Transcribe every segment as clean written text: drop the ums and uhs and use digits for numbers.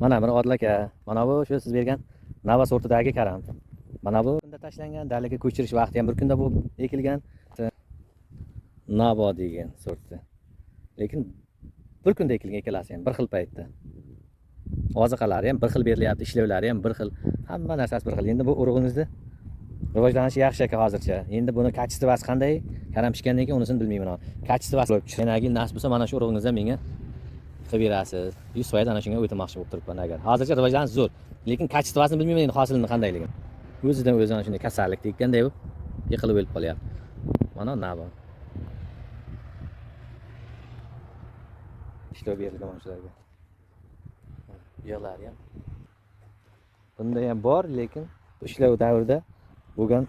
Mana bir Odil aka, mana bu shu siz bergan Nava sortidagi karam. Mana bu kunda tashlangan, dalaga ko'chirish vaqti ham bir kunda bu ekilgan. Navo degan sorti. Lekin bir kunda ekilgan ikkalasi ham bir xil paytda. Oziqalari ham bir xil berilyapti, ishlovlari ham bir xil, hamma narsasi bir xil. Endi bu urug'ingizni rivojlanishi yaxshi aka hozircha. Endi buni kачествоsi qanday? Karam pishgandan keyin unisini bilmayman. Kачествоsi yanagi nasib bo'lsa mana shu urug'ingizdan menga qilib berasiz. 100% ana shunga o'tmoqchi bo'lib turibman agar. Hozircha rivojlanish zo'r, lekin kачествосini bilmayman endi hosilini qandayligini. O'zidan o'zi ana shunday kasallik tekkanday bo'lib yiqilib o'lib qolyapti. Mana nima? Ishlov berilgan mana shularga. Yig'lari ham. Bunda ham bor, lekin ishlov davrida bo'lgan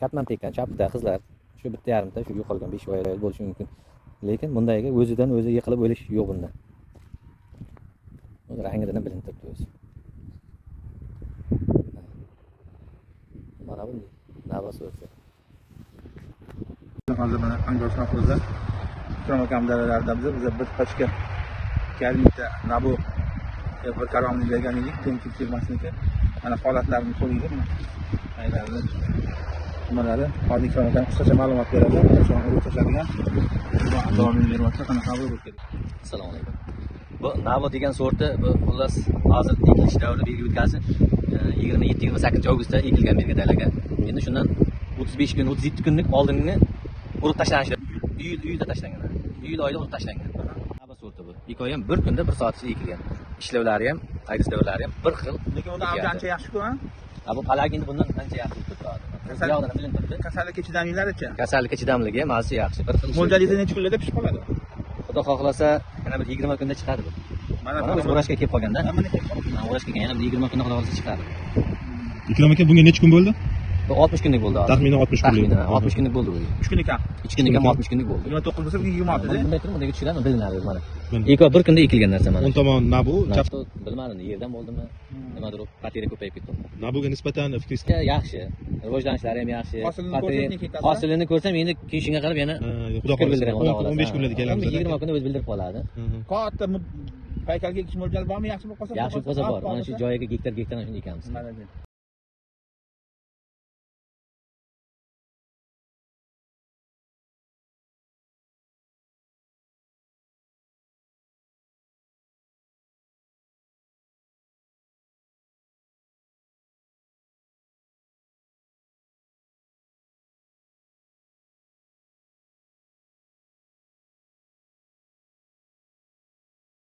katman tekkan chapda qizlar shu bitta yarimta shu yo'qolgan 5 oy bo'lishi mumkin. Lekin bundayga o'zidan o'zi yiqilib o'lish yo'q bunda. O'z rangidan bilinib turibdi o'zi. Mana bu nava so'zi. Hozir mana Angor sahilida Ikrom dalalarida biz bir pachka kalmita nabu bir karomni bergan edik, Temki firmasiniki. Mana holatlarini ko'raylik mana. Aylanib nimalari, hozir Ikrom qisqacha ma'lumot beradi. O'shani urib tashladigan. Davomini beryapti, qanaqa bo'lib ketdi. Assalomu alaykum. Bu Navo degan sorti, bu xullas hozir ekilish davri belgi o'tkazdi. 27-28 avgustda ekilgan belgi dalaga. Endi shundan 35 kun, 37 kunlik oldingi urib tashlanishi. Uyda tashlangan. Uyda oyda urib tashlangan. Navo sorti bu. Ikki ham bir kunda 1 soat ichida ekilgan. Ishlovlari ham, qaytis davrlari ham bir xil. Lekin unda ancha yaxshi-ku, ha? Bu palak endi bundan ancha yaxshi turibdi. Yog'dan bilinib turibdi. Kasallikka chidamliklaricha. Kasallikka chidamligi ham asli yaxshi. Bir xil. Mo'ljalida necha kunlarda pishib qoladi? Xudo xohlasa, yana bir 20 kunda chiqadi bu. Mana bu o'rashga kelib qolganda. Mana o'rashga kelgan, yana bir 20 kunda xudo xohlasa chiqadi. Ikrom aka bunga necha kun bo'ldi? Bu 60 kunlik bo'ldi hozir. Taxminan 60 kunlik. Taxminan 60 kunlik bo'ldi bu. 3 kun ekan. 3 kunlik ham 60 kunlik bo'ldi. 29 bo'lsa 26 da. Bunday turib, bunday tushgan bilinadi mana. Eko bir kunda ekilgan narsa mana. O'ng tomon nabu, chap Bilmadim, yerdan bo'ldimi? Nimadir patera ko'payib ketdi. nabuga nisbatan fikringiz Yaxshi. Rivojlanishlari ham yaxshi. Hosilini ko'rsam endi keyin shunga qarab yana xudo fikr bildiraman, xudo xohlasa 15 kunlarda kelamiz. 20 kunda o'zi bildirib qoladi. Katta paykalga ekish mo'ljali bormi? Yaxshi bo'lib qolsa. Yaxshi bo'lsa bor. Mana shu joyiga gektar shunday ekamiz. Mana